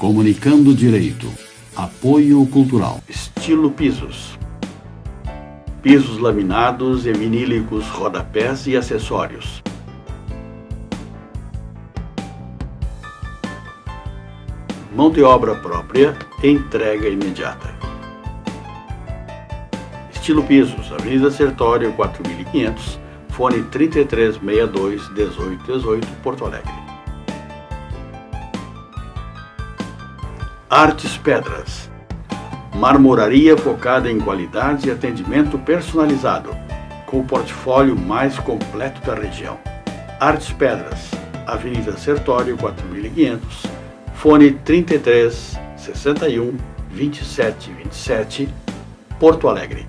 Comunicando Direito. Apoio Cultural. Estilo Pisos. Pisos laminados e vinílicos, rodapés e acessórios. Mão de obra própria, entrega imediata. Estilo Pisos, Avenida Sertório 4500, fone 3362-1818, Porto Alegre. Artes Pedras. Marmoraria focada em qualidade e atendimento personalizado, com o portfólio mais completo da região. Artes Pedras, Avenida Sertório 4500, fone 33 61 27 27, Porto Alegre.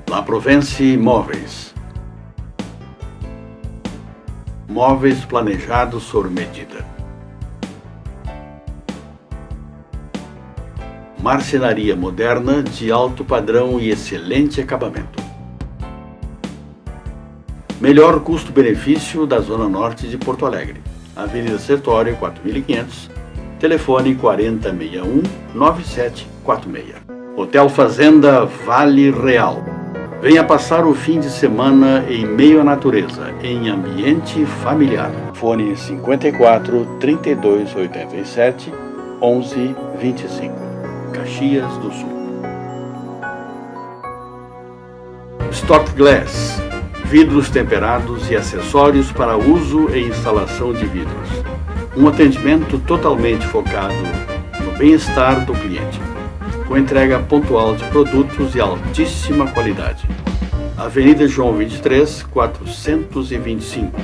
La Provence Móveis. Móveis planejados sob medida. Marcenaria moderna de alto padrão e excelente acabamento. Melhor custo-benefício da Zona Norte de Porto Alegre. Avenida Sertório 4500, telefone 4061-9746. Hotel Fazenda Vale Real. Venha passar o fim de semana em meio à natureza, em ambiente familiar. Fone 54 3287 1125. Caxias do Sul. Stock Glass. Vidros temperados e acessórios para uso e instalação de vidros. Um atendimento totalmente focado no bem-estar do cliente, com entrega pontual de produtos de altíssima qualidade. Avenida João 23, 425,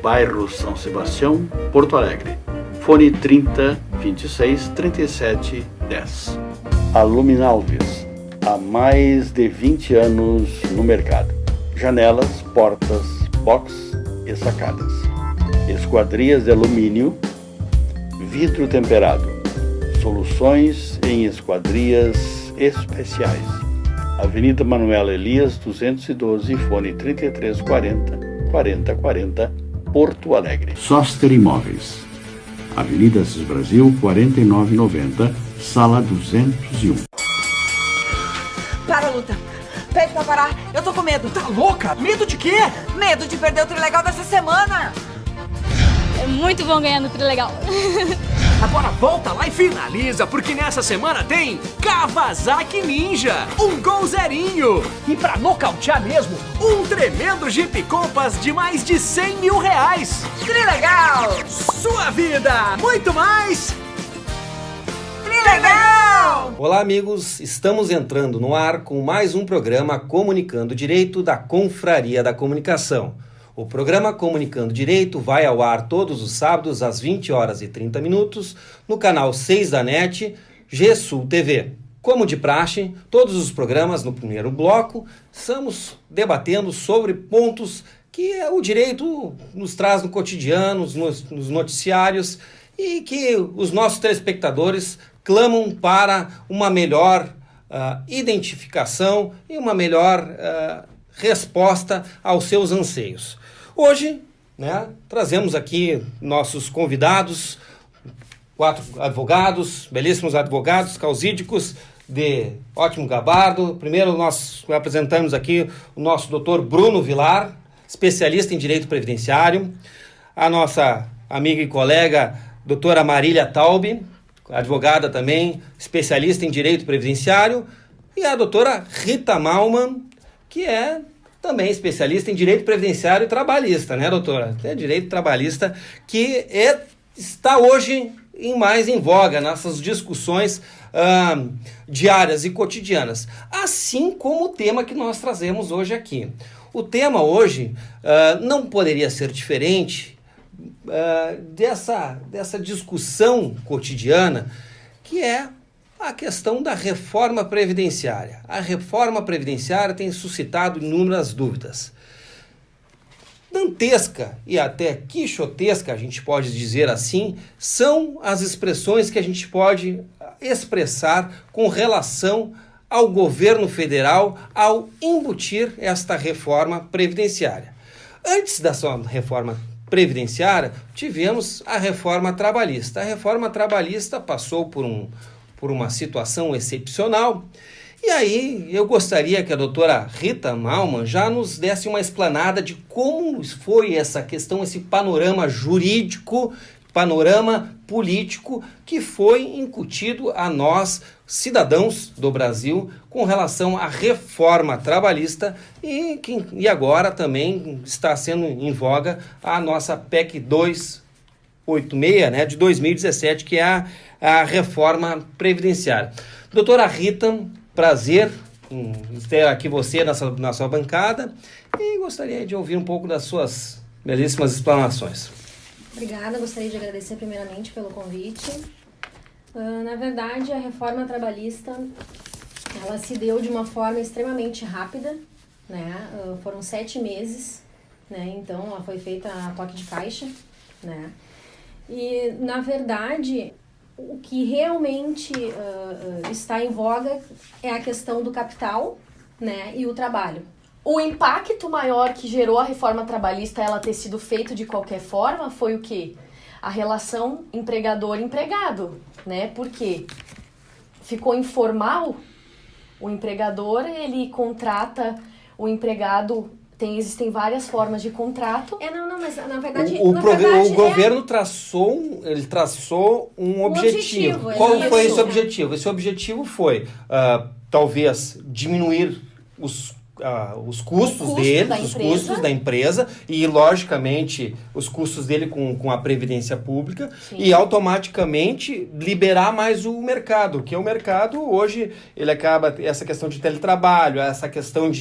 bairro São Sebastião, Porto Alegre. Fone 30 26 37 10. Aluminalves, há mais de 20 anos no mercado. Janelas, portas, box e sacadas. Esquadrias de alumínio, vidro temperado. Soluções em esquadrias especiais. Avenida Manuel Elias 212, fone 3340 4040, Porto Alegre. Soster Imóveis. Avenida Assis Brasil 4990, sala 201. Para, Luta. Pede pra parar. Eu tô com medo. Tá louca? Medo de quê? Medo de perder o Trilegal dessa semana. É muito bom ganhar no Trilegal. Agora volta lá e finaliza, porque nessa semana tem Kawasaki Ninja, um gol zerinho. E pra nocautear mesmo, um tremendo Jeep Compass de mais de 100 mil reais. Trilegal! Sua vida, muito mais... Trilegal! Olá amigos, estamos entrando no ar com mais um programa Comunicando Direito da Confraria da Comunicação. O programa Comunicando Direito vai ao ar todos os sábados às 20 horas e 30 minutos no canal 6 da NET, GSul TV. Como de praxe, todos os programas no primeiro bloco estamos debatendo sobre pontos que o direito nos traz no cotidiano, nos noticiários e que os nossos telespectadores clamam para uma melhor identificação e uma melhor resposta aos seus anseios. Hoje, trazemos aqui nossos convidados, 4 advogados, belíssimos advogados, causídicos de ótimo gabardo. Primeiro nós apresentamos aqui o nosso doutor Bruno Vilar, especialista em direito previdenciário, a nossa amiga e colega doutora Marília Taube, advogada também, especialista em direito previdenciário, e a doutora Rita Malman, que é também especialista em direito previdenciário e trabalhista, né, doutora? É direito trabalhista que está hoje mais em voga nessas discussões diárias e cotidianas, assim como o tema que nós trazemos hoje aqui. O tema hoje não poderia ser diferente dessa discussão cotidiana, que é a questão da reforma previdenciária. A reforma previdenciária tem suscitado inúmeras dúvidas. Dantesca e até quixotesca, a gente pode dizer assim, são as expressões que a gente pode expressar com relação ao governo federal ao embutir esta reforma previdenciária. Antes da sua reforma previdenciária, tivemos a reforma trabalhista. A reforma trabalhista passou por uma situação excepcional. E aí eu gostaria que a doutora Rita Malman já nos desse uma explanada de como foi essa questão, esse panorama jurídico, panorama político que foi incutido a nós, cidadãos do Brasil, com relação à reforma trabalhista e agora também está sendo em voga a nossa PEC 286, né, de 2017, que é a reforma previdenciária. Doutora Rita, prazer em ter aqui você na sua bancada e gostaria de ouvir um pouco das suas belíssimas explanações. Obrigada, gostaria de agradecer primeiramente pelo convite. Na verdade, a reforma trabalhista, ela se deu de uma forma extremamente rápida, né? Foram 7 meses, né? Então ela foi feita a toque de caixa, né? E, na verdade, o que realmente está em voga é a questão do capital, né? E o trabalho. O impacto maior que gerou a reforma trabalhista, ela ter sido feita de qualquer forma, foi o quê? A relação empregador-empregado, né? Porque ficou informal, o empregador, ele contrata o empregado, existem várias formas de contrato. Mas na verdade... O governo traçou um objetivo. Qual foi esse objetivo? Esse objetivo foi, talvez, diminuir os custos da empresa e, logicamente, os custos dele com a Previdência Pública. Sim. E automaticamente liberar mais o mercado, que o mercado hoje, ele acaba, essa questão de teletrabalho, essa questão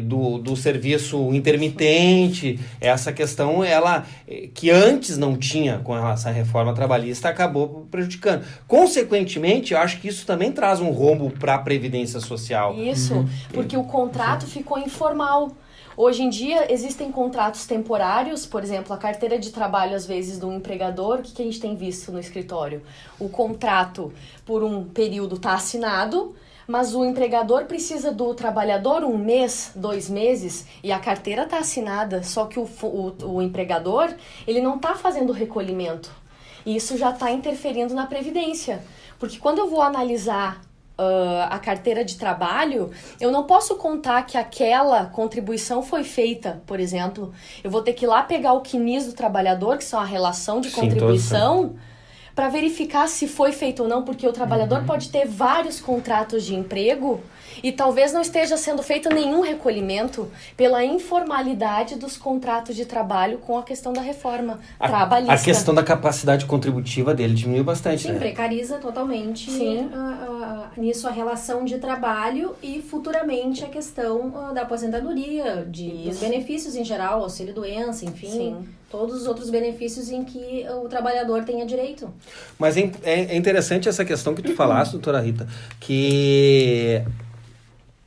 do serviço intermitente, essa questão, ela que antes não tinha com essa reforma trabalhista, acabou prejudicando. Consequentemente, eu acho que isso também traz um rombo para a Previdência Social. Isso, porque o contrato ficou informal. Hoje em dia, existem contratos temporários, por exemplo, a carteira de trabalho, às vezes, do empregador. O que a gente tem visto no escritório? O contrato, por um período, está assinado, mas o empregador precisa do trabalhador 1 mês, 2 meses, e a carteira está assinada, só que o empregador, ele não está fazendo o recolhimento. E isso já está interferindo na Previdência. Porque quando eu vou analisar a carteira de trabalho, eu não posso contar que aquela contribuição foi feita, por exemplo. Eu vou ter que ir lá pegar o CNIS do trabalhador, que são a relação de contribuição, para verificar se foi feito ou não, porque o trabalhador pode ter vários contratos de emprego e talvez não esteja sendo feito nenhum recolhimento pela informalidade dos contratos de trabalho com a questão da reforma trabalhista. A questão da capacidade contributiva dele diminuiu bastante, né? Sim, precariza totalmente nisso a relação de trabalho e futuramente a questão da aposentadoria, dos benefícios em geral, auxílio-doença, enfim... Sim. Todos os outros benefícios em que o trabalhador tenha direito. Mas é interessante essa questão que tu falaste, doutora Rita, que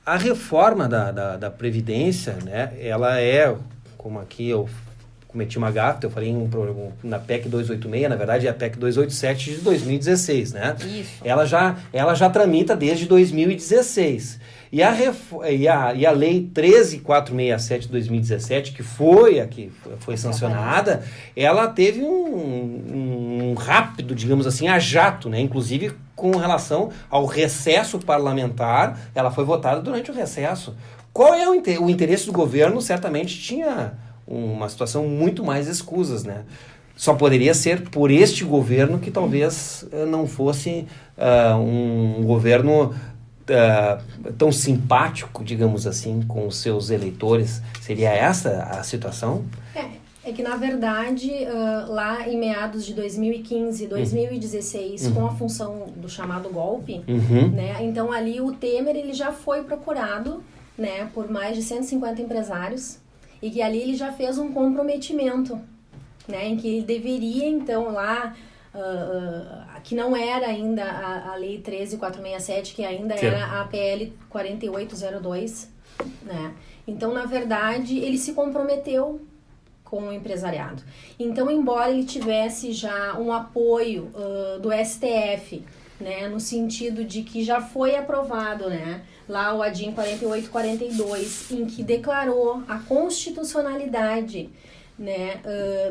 a reforma da Previdência, né, ela é, como aqui eu cometi uma gafe, eu falei na PEC 286, na verdade é a PEC 287 de 2016, né? Isso. Ela já tramita desde 2016. E a Lei 13.467 de 2017, que foi sancionada, ela teve um rápido, digamos assim, a jato, né? Inclusive com relação ao recesso parlamentar, ela foi votada durante o recesso. Qual é o interesse do governo? Certamente tinha uma situação muito mais escusas, né? Só poderia ser por este governo que talvez não fosse um governo tão simpático, digamos assim, com os seus eleitores. Seria essa a situação? É que, na verdade, lá em meados de 2015, 2016, com a função do chamado golpe, né, então ali o Temer ele já foi procurado, né, por mais de 150 empresários, e que ali ele já fez um comprometimento, né, em que ele deveria, então, lá... que não era ainda a Lei 13.467, que ainda era a PL 4802, né? Então, na verdade, ele se comprometeu com o empresariado. Então, embora ele tivesse já um apoio do STF, né, no sentido de que já foi aprovado, né, lá o ADIM 4842, em que declarou a constitucionalidade né,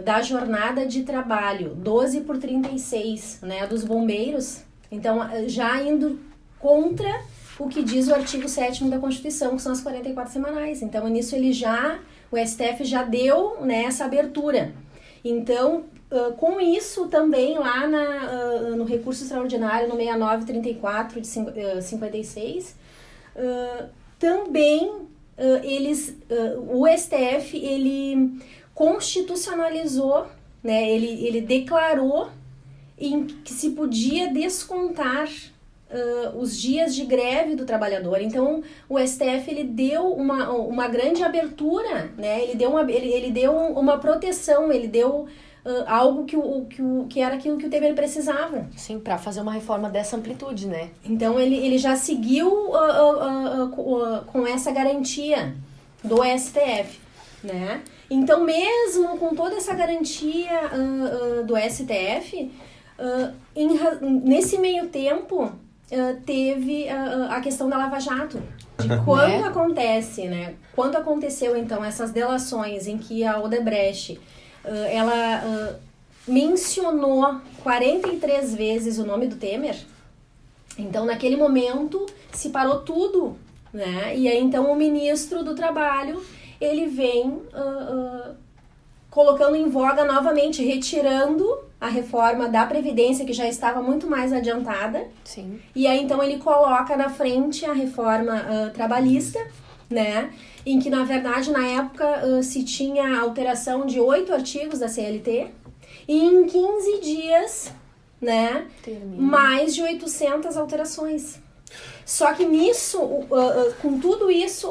da jornada de trabalho 12/36, né, dos bombeiros, então já indo contra o que diz o artigo 7º da Constituição, que são as 44 semanais. Então, nisso o STF já deu, né, essa abertura. Então, com isso também lá no recurso extraordinário no 6934 de 56, também o STF ele constitucionalizou, né, ele declarou que se podia descontar os dias de greve do trabalhador. Então, o STF ele deu uma grande abertura, né? Ele deu uma proteção, ele deu algo que era aquilo que o Temer precisava. Sim, para fazer uma reforma dessa amplitude, né? Então, ele já seguiu com essa garantia do STF, né? Então, mesmo com toda essa garantia do STF, nesse meio tempo, teve a questão da Lava Jato, de quando acontece, né? Quando aconteceu, então, essas delações em que a Odebrecht, ela mencionou 43 vezes o nome do Temer, então, naquele momento, se parou tudo, né? E aí, então, o ministro do Trabalho, ele vem colocando em voga novamente, retirando a reforma da Previdência, que já estava muito mais adiantada. Sim. E aí, então, ele coloca na frente a reforma trabalhista, né? Em que, na verdade, na época, se tinha alteração de 8 artigos da CLT. E em 15 dias, né? Mais de 800 alterações. Só que nisso, com tudo isso,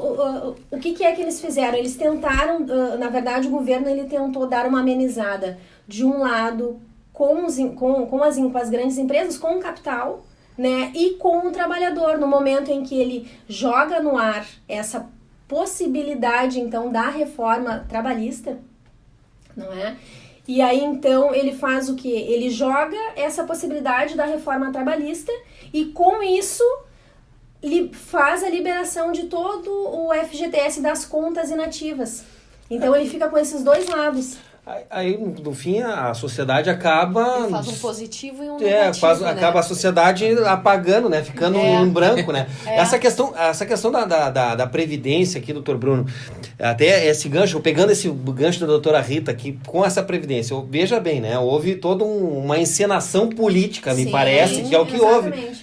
o que é que eles fizeram? Eles tentaram, na verdade, o governo ele tentou dar uma amenizada, de um lado, com as grandes empresas, com o capital, né, e com o trabalhador, no momento em que ele joga no ar essa possibilidade, então, da reforma trabalhista, não é? E aí, então, ele faz o quê? Ele joga essa possibilidade da reforma trabalhista e, com isso, faz a liberação de todo o FGTS das contas inativas. Então, ele fica com esses dois lados. Aí, no fim, a sociedade acaba... Ele faz um positivo e um negativo, né? Acaba a sociedade apagando, né? Ficando em branco, né? Essa questão da Previdência aqui, doutor Bruno, até esse gancho, pegando esse gancho da doutora Rita aqui, com essa Previdência, veja bem, né? Houve toda uma encenação política, me parece, que é o que houve.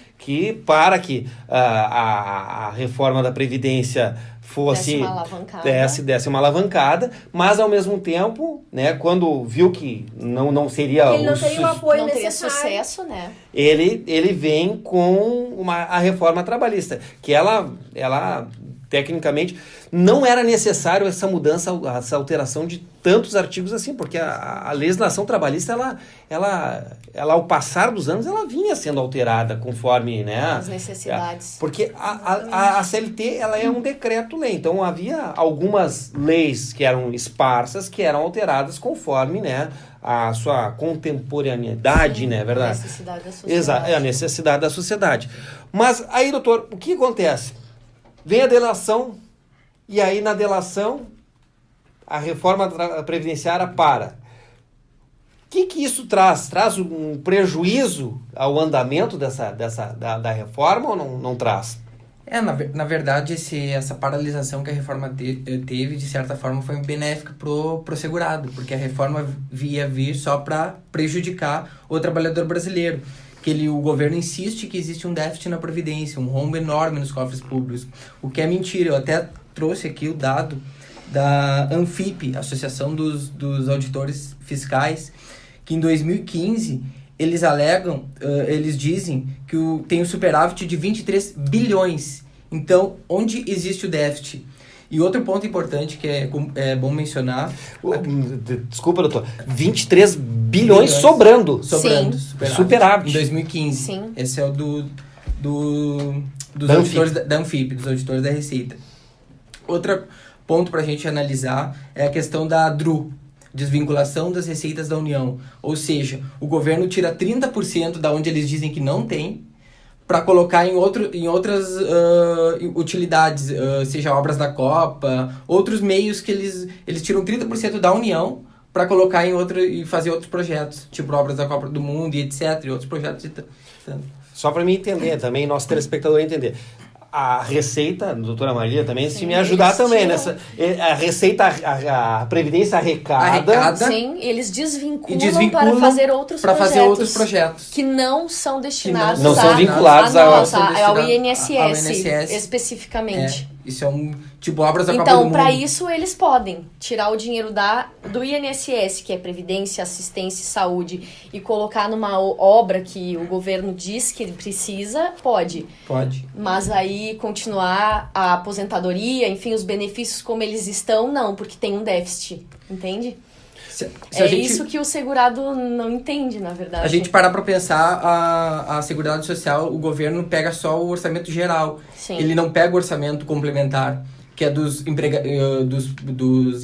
Para que a reforma da Previdência desse uma alavancada, mas ao mesmo tempo, né, quando viu que não seria ele não teria o apoio não teria necessário. Sucesso, né? Ele vem com a reforma trabalhista, que ela tecnicamente não era necessário essa mudança, essa alteração de tantos artigos assim, porque a legislação trabalhista, ela ao passar dos anos, ela vinha sendo alterada conforme, né, as necessidades. Porque a CLT, ela é um decreto-lei, então havia algumas leis que eram esparsas, que eram alteradas conforme, né, a sua contemporaneidade, né, verdade? A necessidade da sociedade. Exato, a necessidade da sociedade. Mas aí, doutor, o que acontece? Vem a delação, e aí na delação a reforma previdenciária para. O que isso traz? Traz um prejuízo ao andamento da reforma ou não traz? Na verdade, essa paralisação que a reforma teve, de certa forma, foi benéfica pro segurado, porque a reforma ia vir só para prejudicar o trabalhador brasileiro. O governo insiste que existe um déficit na Previdência, um rombo enorme nos cofres públicos, o que é mentira. Eu até trouxe aqui o dado da ANFIP, Associação dos Auditores Fiscais, que em 2015 eles alegam, eles dizem que tem um superávit de 23 bilhões. Então, onde existe o déficit? E outro ponto importante que é bom mencionar... Desculpa, doutor. 23 bilhões sobrando. Superávit. Em 2015. Sim. Esse é o dos auditores da ANFIP, dos auditores da Receita. Outro ponto para a gente analisar é a questão da DRU, desvinculação das receitas da União. Ou seja, o governo tira 30% da onde eles dizem que não tem, para colocar em outras utilidades, seja obras da Copa, outros meios que eles tiram 30% da União para colocar em outro e fazer outros projetos, tipo obras da Copa do Mundo e etc, e outros projetos e tanto. Só para mim entender também, nosso telespectador entender. A Receita, doutora Maria, também, se me ajudar também nessa... A Receita, a Previdência arrecada... Sim, eles desvinculam para fazer outros projetos. Que não são destinados não são vinculados ao INSS, especificamente. Isso é tipo obras da Copa do Mundo. Então, para isso, eles podem tirar o dinheiro do INSS, que é Previdência, Assistência e Saúde, e colocar numa obra que o governo diz que ele precisa, pode. Mas aí continuar a aposentadoria, enfim, os benefícios como eles estão, não, porque tem um déficit, entende? Isso que o segurado não entende, na verdade. A gente parar para pensar, a Seguridade Social, o governo pega só o orçamento geral. Sim. Ele não pega o orçamento complementar, que é dos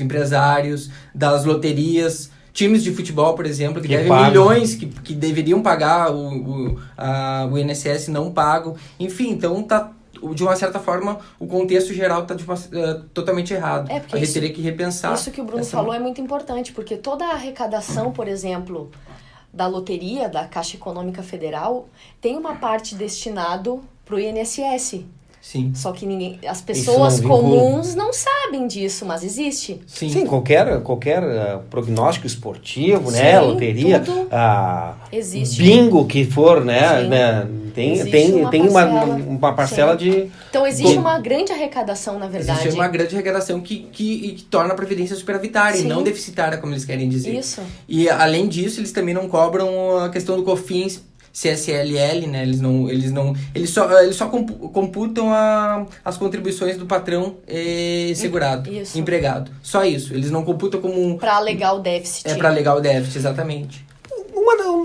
empresários, das loterias, times de futebol, por exemplo, que devem milhões, que deveriam pagar o INSS, não pagam. Enfim, então tá... De uma certa forma, o contexto geral está totalmente errado. A gente teria que repensar. Isso que o Bruno falou é muito importante, porque toda a arrecadação, por exemplo, da loteria, da Caixa Econômica Federal, tem uma parte destinado para o INSS. Sim. Só que as pessoas comuns não sabem disso, mas existe. Sim, qualquer prognóstico esportivo, né? Loteria, existe. Bingo que for, né? Tem uma parcela de... Então existe uma grande arrecadação, na verdade. Existe uma grande arrecadação que torna a Previdência superavitária e não deficitária, como eles querem dizer. Isso. E além disso, eles também não cobram a questão do COFINS, CSLL, né? Eles só computam as contribuições do patrão segurado, empregado. Só isso. Eles não computam como... Para alegar o déficit. Para alegar o déficit, exatamente.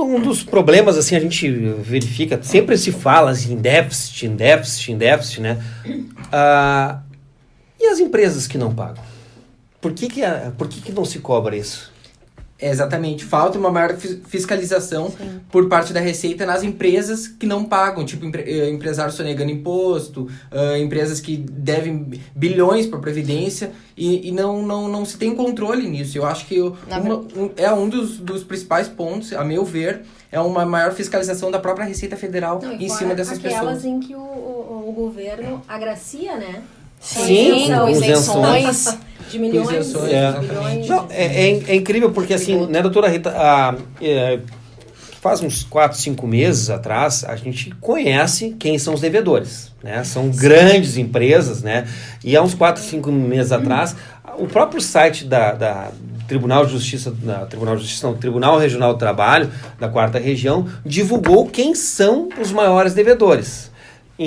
Um dos problemas, assim, a gente verifica, sempre se fala assim, em déficit, né? E as empresas que não pagam? Por que não se cobra isso? Exatamente. Falta uma maior fiscalização por parte da Receita nas empresas que não pagam, tipo empresários sonegando imposto, empresas que devem bilhões para a Previdência e não se tem controle nisso. Eu acho que um dos principais pontos, a meu ver, é uma maior fiscalização da própria Receita Federal em cima dessas pessoas. Aquelas em que o governo agracia, né? Sim, isenções de milhões, de bilhões. Não, é incrível porque, assim, né, doutora Rita, faz uns 4, 5 meses atrás, a gente conhece quem são os devedores, né? São grandes empresas, né? E há uns 4, 5 meses atrás, o próprio site da Tribunal Regional do Trabalho, da 4ª Região, divulgou quem são os maiores devedores.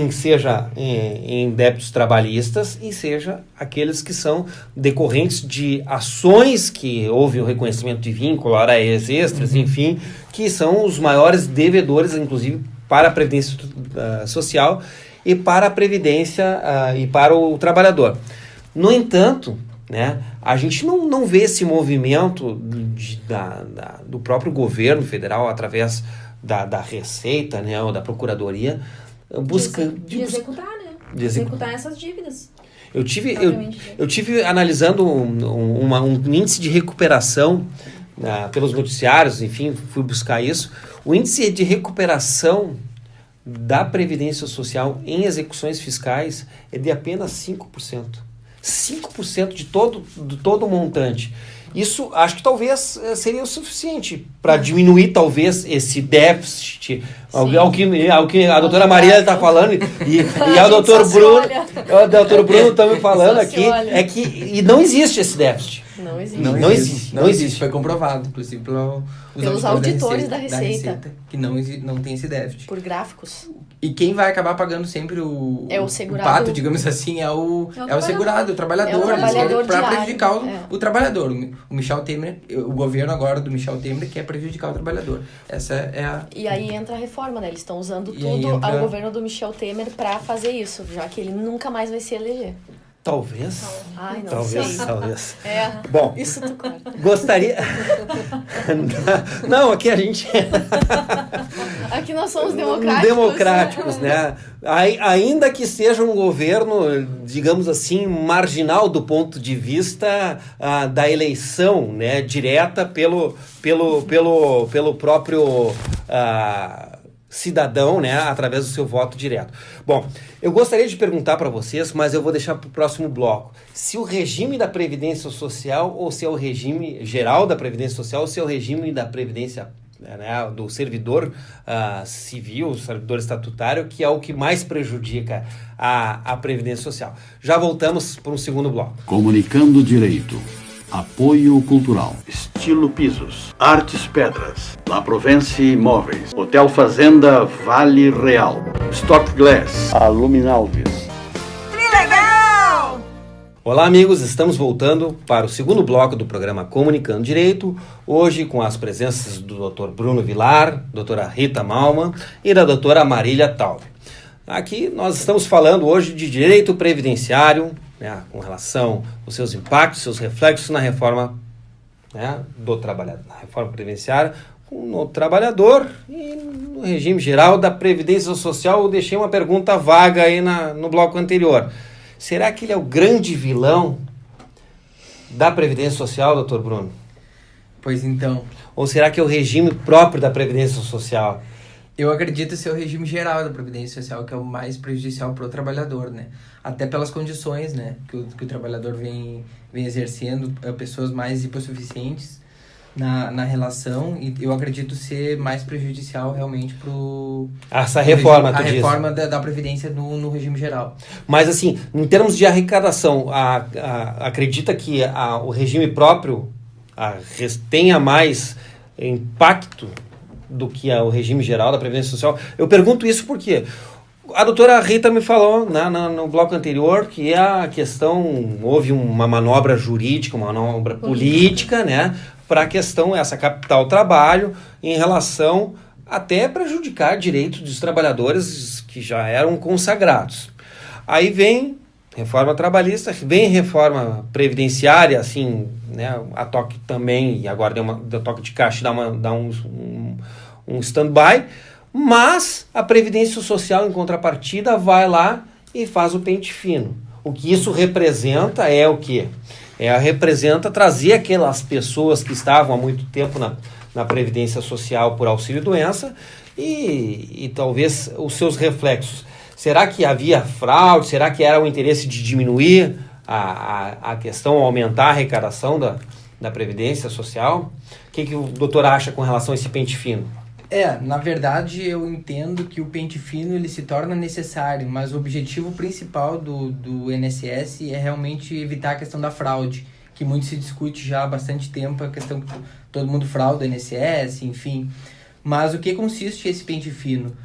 Seja em débitos trabalhistas e seja aqueles que são decorrentes de ações que houve o reconhecimento de vínculo, horas extras, enfim, que são os maiores devedores, inclusive, para a Previdência Social e para a Previdência e para o trabalhador. No entanto, né, a gente não vê esse movimento do próprio governo federal, através da Receita, né, ou da Procuradoria, de executar, né? De executar essas dívidas. Eu tive analisando um índice de recuperação pelos noticiários, enfim, fui buscar isso. O índice de recuperação da Previdência Social em execuções fiscais é de apenas 5%. 5% de todo o montante. Isso, acho que talvez seria o suficiente para diminuir, talvez, esse déficit, ao que a doutora Maria está falando, e o doutor Bruno também falando aqui, é que não existe esse déficit. Não existe. Foi comprovado, inclusive, pelos auditores da Receita, que não tem esse déficit. Por gráficos. E quem vai acabar pagando sempre o pato, digamos assim, é o segurado, o trabalhador. Para prejudicar o trabalhador. O Michel Temer, o governo agora do Michel Temer quer prejudicar o trabalhador. Essa é a... E aí entra a reforma, né? Eles estão usando o governo do Michel Temer para fazer isso, já que ele nunca mais vai se eleger. Talvez. Ai, não talvez, sei. talvez. Bom, isso tu corta. Gostaria... Não, aqui a gente... Aqui nós somos democráticos. Democráticos, né? Ainda que seja um governo, digamos assim, marginal do ponto de vista da eleição, né? Direta pelo próprio cidadão, né? Através do seu voto direto. Bom, eu gostaria de perguntar para vocês, mas eu vou deixar para o próximo bloco, se o regime da Previdência Social, ou se é o regime geral da Previdência Social, ou se é o regime da Previdência, né, do servidor civil, servidor estatutário, que é o que mais prejudica a Previdência Social. Já voltamos para um segundo bloco. Comunicando Direito. Apoio Cultural. Estilo Pisos, Artes Pedras, La Provence Imóveis, Hotel Fazenda Vale Real, Stock Glass, Aluminalves. Trilegal! Olá, amigos, estamos voltando para o segundo bloco do programa Comunicando Direito, hoje com as presenças do Dr. Bruno Vilar, doutora Rita Malman e da doutora Marília Taube. Aqui nós estamos falando hoje de direito previdenciário, né, com relação aos seus impactos, seus reflexos na reforma, né, do trabalhador, na reforma previdenciária, no trabalhador e no regime geral da Previdência Social. Eu deixei uma pergunta vaga aí no bloco anterior. Será que ele é o grande vilão da Previdência Social, doutor Bruno? Pois então. Ou será que é o regime próprio da Previdência Social? Eu acredito ser o regime geral da Previdência Social que é o mais prejudicial para o trabalhador, né? Até pelas condições, né, que o trabalhador vem exercendo, pessoas mais hipossuficientes na relação, e eu acredito ser mais prejudicial realmente para essa reforma, a reforma da Previdência no regime geral. Mas assim, em termos de arrecadação, acredita que o regime próprio tenha mais impacto do que o regime geral da Previdência Social? Eu pergunto isso porque a doutora Rita me falou no bloco anterior que a questão, houve uma manobra jurídica, uma manobra política, né, para a questão, essa capital trabalho, em relação até prejudicar direitos dos trabalhadores que já eram consagrados. Aí vem reforma trabalhista, vem reforma previdenciária, assim, né, a toque também, e agora deu toque de caixa, dá um stand-by, mas a Previdência Social, em contrapartida, vai lá e faz o pente fino. O que isso representa é o quê? Representa trazer aquelas pessoas que estavam há muito tempo na Previdência Social por auxílio-doença e talvez os seus reflexos. Será que havia fraude? Será que era o interesse de diminuir a questão, aumentar a arrecadação da Previdência Social? O que o doutor acha com relação a esse pente fino? Na verdade, eu entendo que o pente fino ele se torna necessário, mas o objetivo principal do INSS é realmente evitar a questão da fraude, que muito se discute já há bastante tempo, a questão que todo mundo frauda o INSS, enfim. Mas o que consiste esse pente fino?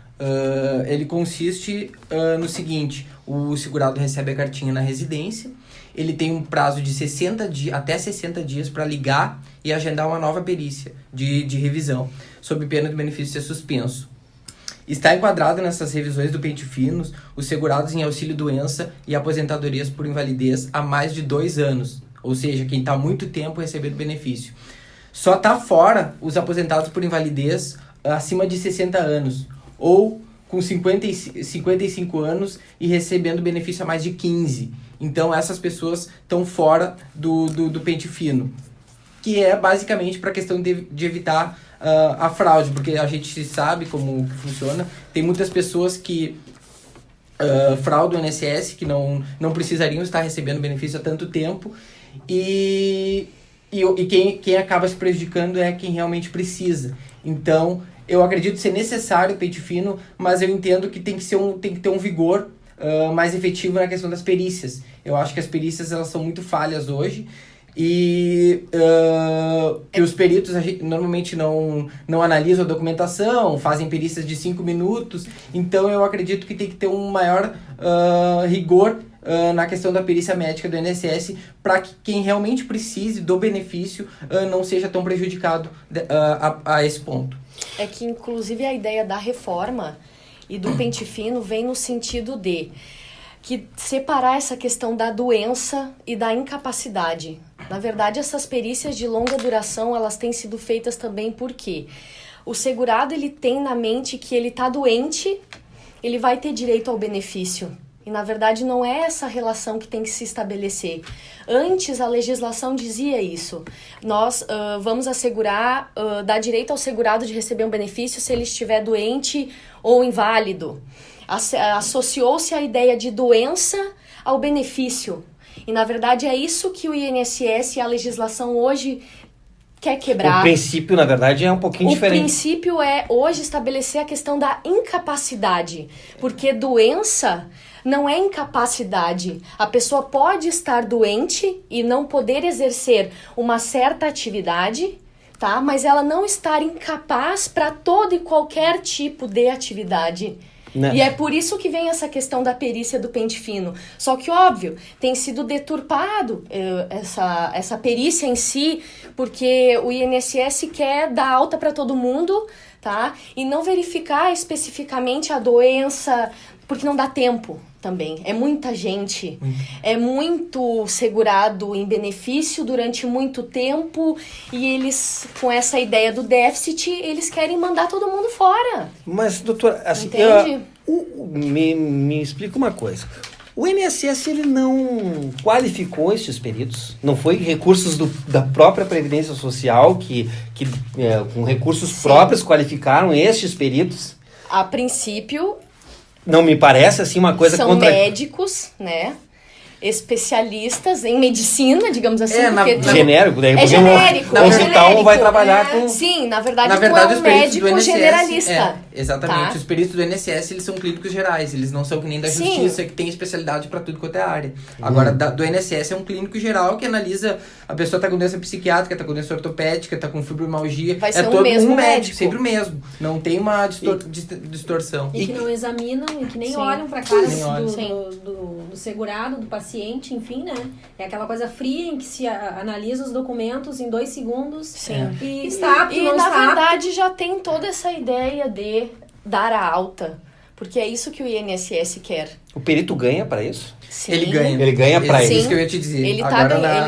Ele consiste no seguinte: o segurado recebe a cartinha na residência, ele tem um prazo de até 60 dias para ligar e agendar uma nova perícia de revisão, sob pena de benefício ser suspenso. Está enquadrado nessas revisões do pente finos os segurados em auxílio-doença e aposentadorias por invalidez há mais de 2 anos, ou seja, quem está há muito tempo recebendo benefício. Só está fora os aposentados por invalidez acima de 60 anos, ou com 55 anos e recebendo benefício há mais de 15. Então essas pessoas estão fora do pente fino, que é basicamente para a questão de evitar a fraude, porque a gente sabe como funciona. Tem muitas pessoas que fraudam o INSS, que não precisariam estar recebendo benefício há tanto tempo, e quem acaba se prejudicando é quem realmente precisa. Então, eu acredito ser necessário o pente fino, mas eu entendo que tem que ter um vigor mais efetivo na questão das perícias. Eu acho que as perícias elas são muito falhas hoje, e os peritos normalmente não analisam a documentação, fazem perícias de 5 minutos, então eu acredito que tem que ter um maior rigor na questão da perícia médica do INSS, para que quem realmente precise do benefício não seja tão prejudicado a esse ponto. É que, inclusive, a ideia da reforma e do pente fino vem no sentido de que separar essa questão da doença e da incapacidade. Na verdade, essas perícias de longa duração, elas têm sido feitas também por quê? o segurado ele tem na mente que ele tá doente, ele vai ter direito ao benefício. E, na verdade, não é essa relação que tem que se estabelecer. Antes, a legislação dizia isso. Nós vamos assegurar, dar direito ao segurado de receber um benefício se ele estiver doente ou inválido. Associou-se a ideia de doença ao benefício. E, na verdade, é isso que o INSS e a legislação hoje quer quebrar. O princípio, na verdade, é um pouquinho diferente. O princípio é, hoje, estabelecer a questão da incapacidade. Porque doença não é incapacidade. A pessoa pode estar doente e não poder exercer uma certa atividade, tá? Mas ela não estar incapaz para todo e qualquer tipo de atividade. E é por isso que vem essa questão da perícia do pente fino. Só que, óbvio, tem sido deturpado essa perícia em si, porque o INSS quer dar alta para todo mundo, tá? E não verificar especificamente a doença, porque não dá tempo também. É muita gente, é muito segurado em benefício durante muito tempo, e eles, com essa ideia do déficit, eles querem mandar todo mundo fora. Mas, doutora, assim, me explica uma coisa. O INSS, ele não qualificou estes peritos? Não foi recursos da própria Previdência Social que com recursos próprios qualificaram estes peritos? A princípio, não me parece assim uma coisa são médicos, né? Especialistas em medicina, digamos assim. Genérico, daí é genérico. O hospital vai trabalhar com... Sim, na verdade é um médico generalista. Exatamente. Tá? Os peritos do INSS, eles são clínicos gerais. Eles não são que nem da Justiça, que tem especialidade para tudo quanto é área. Agora, do INSS é um clínico geral que analisa... A pessoa tá com doença psiquiátrica, tá com doença ortopédica, tá com fibromialgia. Vai ser o mesmo médico. Sempre o mesmo. Não tem uma distorção. E que não examinam e que nem olham para a cara do segurado, do paciente, enfim, né? É aquela coisa fria em que se analisa os documentos em 2 segundos. Sim. E está apto, não na está verdade, já tem toda essa ideia de dar a alta. Porque é isso que o INSS quer. O perito ganha para isso? Sim. Ele ganha. Ele ganha para isso. Isso que eu ia te dizer. Ele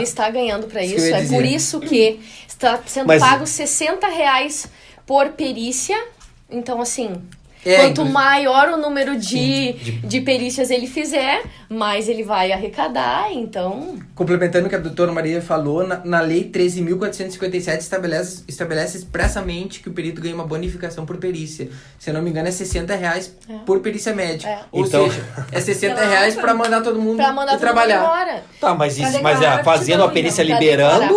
está ganhando para isso. É por isso que está sendo pago R$60 por perícia. Então, assim... Quanto maior o número de perícias ele fizer, mais ele vai arrecadar, então... Complementando o que a doutora Maria falou, na Lei 13.457 estabelece expressamente que o perito ganha uma bonificação por perícia. Se eu não me engano, é R$60 por perícia médica. Ou seja, é R$60 para mandar todo mundo trabalhar. Embora. Tá, mas fazendo a perícia liberando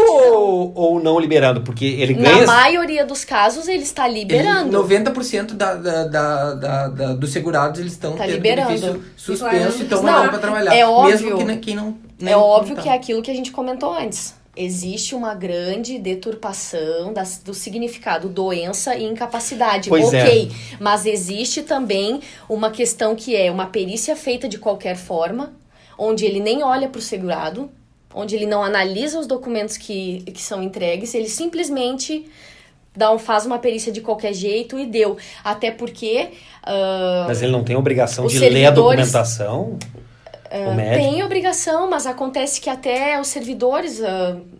ou não liberando? Porque ele ganha... Na maioria dos casos, ele está liberando. 90% dos segurados, eles estão tendo benefício suspenso e estão mandando para trabalhar. É óbvio, mesmo que quem não... É óbvio que é aquilo que a gente comentou antes. Existe uma grande deturpação do significado doença e incapacidade. Mas existe também uma questão que é uma perícia feita de qualquer forma, onde ele nem olha para o segurado, onde ele não analisa os documentos que são entregues, ele simplesmente... faz uma perícia de qualquer jeito e deu. Até porque... mas ele não tem obrigação de ler a documentação? Tem obrigação, mas acontece que até os servidores,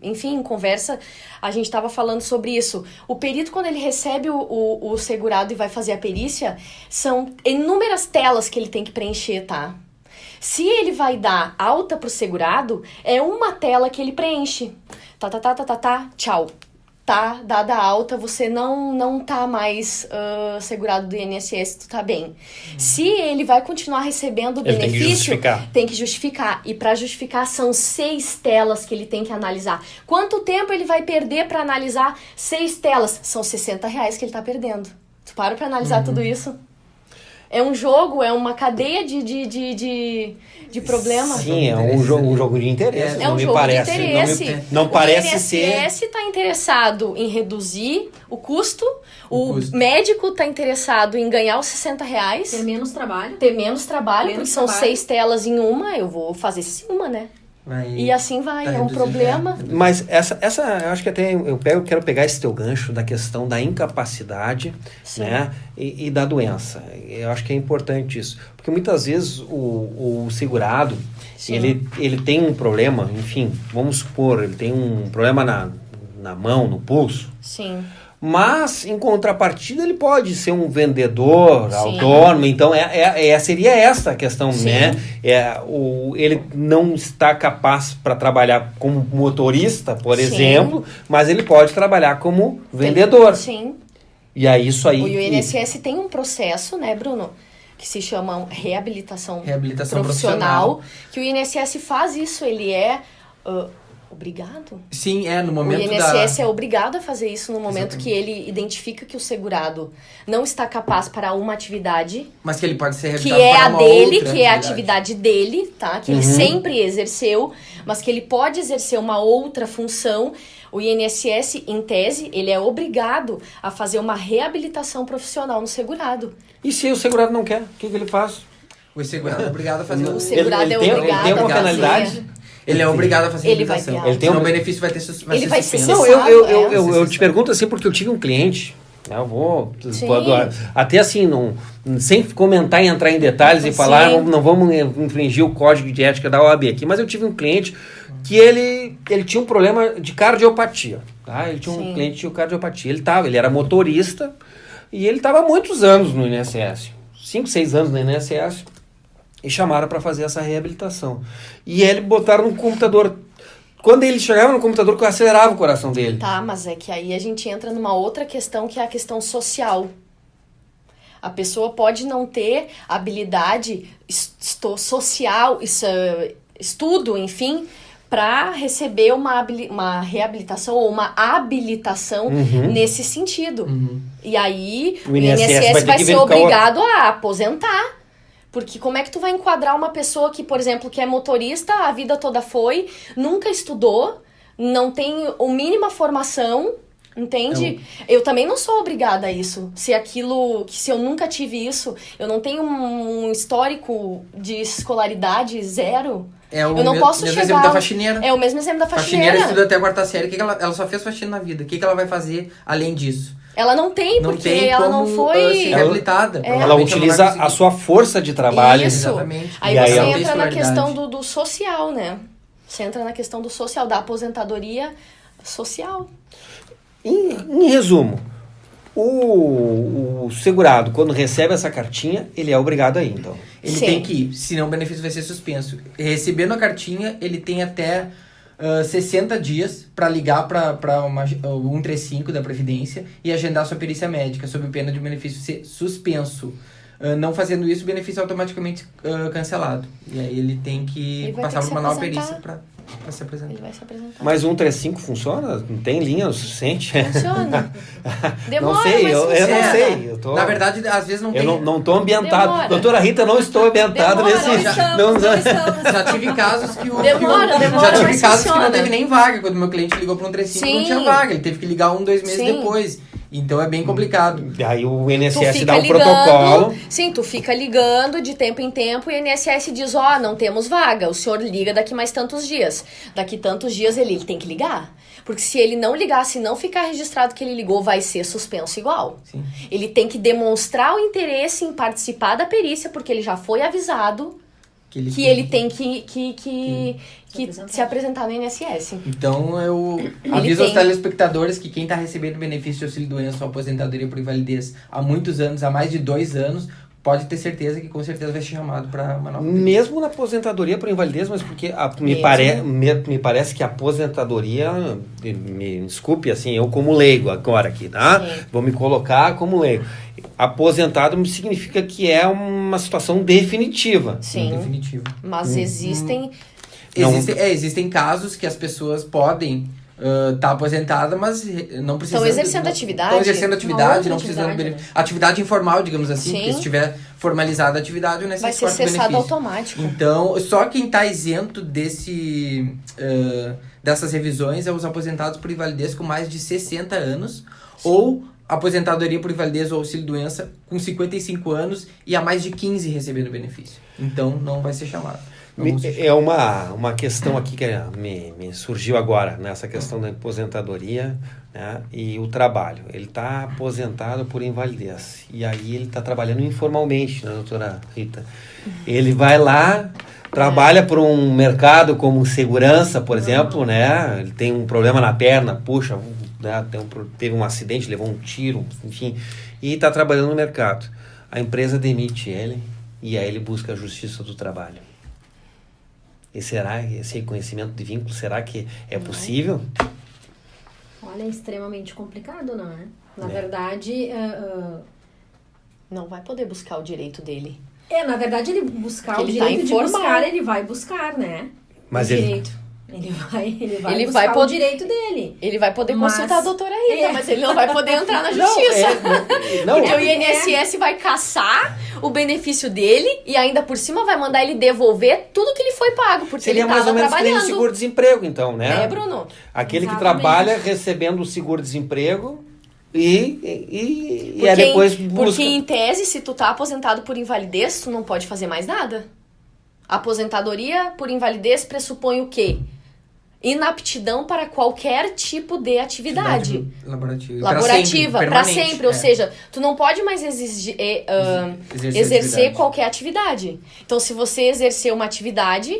enfim, em conversa, a gente estava falando sobre isso. O perito, quando ele recebe o segurado e vai fazer a perícia, são inúmeras telas que ele tem que preencher, tá? Se ele vai dar alta pro segurado, é uma tela que ele preenche. Tchau. Tá dada alta, você não tá mais segurado do INSS, tu tá bem. Se ele vai continuar recebendo o benefício, tem que justificar. E para justificar, são 6 telas que ele tem que analisar. Quanto tempo ele vai perder para analisar 6 telas? São R$60 que ele tá perdendo. Tu para pra analisar tudo isso? É um jogo, é uma cadeia de problema. Sim, é um jogo de interesse. É um jogo de interesse. Não parece ser... O INSS está interessado em reduzir o custo. O médico está interessado em ganhar os R$60. Ter menos trabalho. Porque são 6 telas em uma. Eu vou fazer uma, né? E assim vai, é um problema. Mas essa eu acho que até eu quero pegar esse teu gancho da questão da incapacidade, né, e da doença. Eu acho que é importante isso, porque muitas vezes o segurado, ele tem um problema, enfim, vamos supor, ele tem um problema na mão, no pulso. Sim. Mas, em contrapartida, ele pode ser um vendedor, Sim. autônomo. Então, seria essa a questão, Sim. né? Ele não está capaz para trabalhar como motorista, por Sim. exemplo, mas ele pode trabalhar como vendedor. Sim. E aí, isso aí... O INSS tem um processo, né, Bruno? Que se chama reabilitação profissional. Que o INSS faz isso, ele é... obrigado? Sim, no O momento INSS é obrigado a fazer isso no momento Exatamente. que ele identifica que o segurado não está capaz para uma atividade Mas que ele pode ser que reabilitado é para a uma dele, outra que é a atividade dele, tá? Que ele sempre exerceu, mas que ele pode exercer uma outra função. O INSS, em tese, ele é obrigado a fazer uma reabilitação profissional no segurado. E se o segurado não quer, o que ele faz? O segurado é obrigado a fazer O segurado ele é tem obrigado uma a fazer. finalidade? Ele é obrigado a fazer Ele vai reabilitação. ter Ele tem Senão um- o benefício vai Ele ser vai ser suspenso. Não, cessado, eu te pergunto assim porque eu tive um cliente, né, eu vou Sim. até assim, sem comentar e entrar em detalhes e falar, Sim. não vamos infringir o código de ética da OAB aqui, mas eu tive um cliente que ele tinha um problema de cardiopatia, tá? Ele tinha um Sim. cliente que tinha cardiopatia, ele era motorista e ele estava há muitos anos no INSS, 5, 6 anos no INSS, e chamaram para fazer essa reabilitação. E ele botaram no computador. Quando ele chegava no computador, que eu acelerava o coração dele. Tá, mas é que aí a gente entra numa outra questão, que é a questão social. A pessoa pode não ter habilidade social, estudo, enfim, para receber uma reabilitação ou uma habilitação nesse sentido. E aí o INSS vai ser obrigado a aposentar. Porque como é que tu vai enquadrar uma pessoa que, por exemplo, que é motorista, a vida toda foi, nunca estudou, não tem a mínima formação, entende? Eu também não sou obrigada a isso. Se eu nunca tive isso, eu não tenho um histórico de escolaridade zero. Eu não posso chegar... exemplo da faxineira. É o mesmo exemplo da faxineira. Faxineira estudou até a 4ª série. Ela só fez faxina na vida. O que ela vai fazer além disso? Ela não tem, porque ela não como, foi... ser reabilitada. Ela utiliza a sua força de trabalho. Isso. Exatamente. Aí E aí você ela entra na questão do social, né? Você entra na questão do social, da aposentadoria social. Em resumo, o segurado, quando recebe essa cartinha, ele é obrigado a ir, então. Ele Sim. tem que ir, senão o benefício vai ser suspenso. Recebendo a cartinha, ele tem até 60 dias para ligar para o 135 da Previdência e agendar sua perícia médica, sob pena de o benefício ser suspenso. Não fazendo isso, o benefício é automaticamente cancelado. E aí ele tem que passar por uma nova perícia para se apresentar. Ele vai se apresentar. Mas o 135 funciona? Não tem linha o suficiente? Funciona. Demora, Não sei, mas eu funciona. não sei. Na verdade, às vezes não tem... Eu não estou ambientado. Demora. Doutora Rita, não estou ambientado Demora, nesse... não estamos. Já tive casos que Demora, já tive mas casos que funciona. não teve nem vaga. Quando meu cliente ligou para um 135, não Sim. tinha vaga. Ele teve que ligar 1, 2 meses Sim. depois. Então é bem complicado. Aí o Tu INSS fica dá um ligando, protocolo. sim, tu fica ligando de tempo em tempo e o INSS diz, não temos vaga, o senhor liga daqui mais tantos dias. Daqui tantos dias ele tem que ligar. Porque se ele não ligar, se não ficar registrado que ele ligou, vai ser suspenso igual. Sim. Ele tem que demonstrar o interesse em participar da perícia, porque ele já foi avisado que ele tem que se apresentar no INSS. Então eu aviso aos telespectadores que quem está recebendo benefício de auxílio-doença ou aposentadoria por invalidez há muitos anos, há mais de 2 anos, pode ter certeza que com certeza vai ser chamado para uma nova perícia. Mesmo na aposentadoria por invalidez, mas porque me parece que a aposentadoria, me desculpe, assim, eu como leigo agora aqui, tá? Sim. Vou me colocar como leigo. Aposentado significa que é uma situação definitiva. Sim, Definitivo. mas existem... Existem casos que as pessoas podem estar aposentadas, mas não precisam... Estão exercendo atividade. Estão exercendo atividade, não Uma outra precisando... atividade, Atividade informal, digamos assim, Sim. porque se estiver formalizada a atividade, o INSS Vai ser corta o cessado benefício. automático. Então, só quem está isento dessas revisões é os aposentados por invalidez com mais de 60 anos ou aposentadoria por invalidez ou auxílio-doença com 55 anos e há mais de 15 recebendo benefício. Então, não vai ser chamado. É uma questão aqui que me surgiu agora, nessa questão da aposentadoria, né, e o trabalho. Ele está aposentado por invalidez. E aí ele está trabalhando informalmente, né, doutora Rita? Ele vai lá, trabalha por um mercado como segurança, por exemplo, né? Ele tem um problema na perna, puxa, né, teve um acidente, levou um tiro, enfim, e está trabalhando no mercado. A empresa demite ele e aí ele busca a justiça do trabalho. E será esse reconhecimento de vínculo, será que é possível? Olha, é extremamente complicado, não é? Na verdade... Não vai poder buscar o direito dele. na verdade, ele buscar Porque o ele tá direito de informal. buscar, ele vai buscar, né? Mas o ele- direito. Ele vai Ele buscar vai o direito dele. Ele vai poder Mas- consultar a doutora Rita, É. mas ele não vai poder entrar na Não, justiça. não, Porque o INSS vai caçar o benefício dele e ainda por cima vai mandar ele devolver tudo que ele foi pago, porque seria ele mais ou estava menos que nem o trabalhando. seguro-desemprego, então, né? É, Bruno? Aquele que Exatamente. trabalha recebendo o seguro-desemprego e Porque, aí depois busca... porque em tese, se tu tá aposentado por invalidez, tu não pode fazer mais nada. A aposentadoria por invalidez pressupõe o quê? Inaptidão para qualquer tipo de atividade. Laborativa, para sempre. Ou seja, tu não pode mais exercer qualquer atividade. Então, se você exercer uma atividade,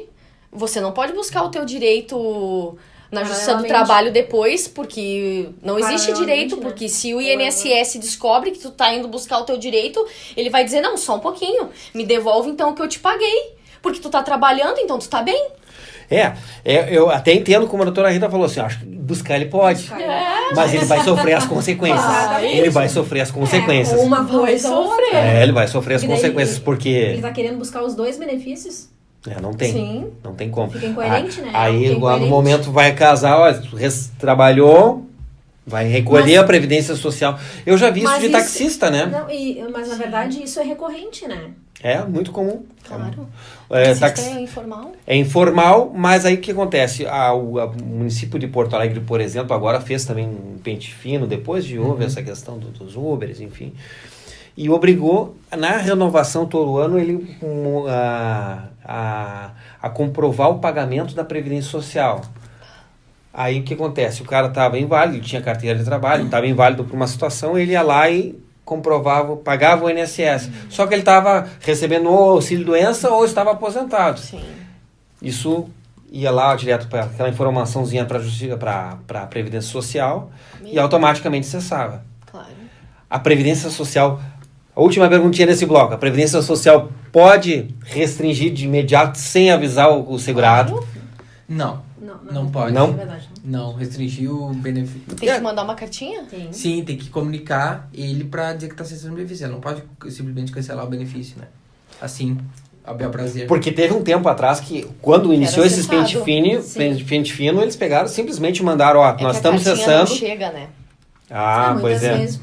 você não pode buscar o teu direito na Justiça do Paralelamente. Trabalho depois, porque não existe Paralelamente, direito, né? porque se o INSS descobre que tu tá indo buscar o teu direito, ele vai dizer, não, só um pouquinho, me devolve então o que eu te paguei, porque tu tá trabalhando, então tu tá bem. Eu até entendo como a doutora Rita falou assim, acho que buscar ele pode, mas ele vai sofrer as consequências. Exatamente. Ele vai sofrer as consequências. Ou uma coisa ou outra. Ele vai sofrer as E daí, consequências, Ele porque tá querendo buscar os dois benefícios? não tem. Sim. Não tem como. Fica incoerente, né? Aí, Fica igual no incoerente. momento vai casar, ó, tu trabalhou, vai recolher a Previdência Social. Eu já vi isso Mas de isso- taxista, né? Não, mas na verdade isso é recorrente, né? É muito comum. Claro. Taxi- É informal. É informal, mas aí o que acontece? O município de Porto Alegre, por exemplo, agora fez também um pente fino, depois de houve essa questão dos Ubers, enfim, e obrigou, na renovação todo ano, ele a comprovar o pagamento da Previdência Social. Aí o que acontece? O cara estava inválido, ele tinha carteira de trabalho, estava inválido por uma situação, ele ia lá e comprovava, pagava o INSS. Só que ele estava recebendo ou auxílio-doença ou estava aposentado. Sim. Isso ia lá direto para aquela informaçãozinha para a Previdência Social e automaticamente cessava. Claro. A Previdência Social, a última perguntinha desse bloco, a Previdência Social pode restringir de imediato sem avisar o segurado? Claro. Não pode. Não? É verdade. Não, restringir o benefício. Tem que mandar uma cartinha? Tem. Sim, tem que comunicar ele pra dizer que tá cessando o benefício. Ele não pode simplesmente cancelar o benefício, né? Assim, a bel prazer. Porque teve um tempo atrás que, quando iniciou esses cessado. pente fino, eles pegaram simplesmente mandaram, ó, nós que estamos a cartinha não cessando. chega, né? Muitas pois é. vezes,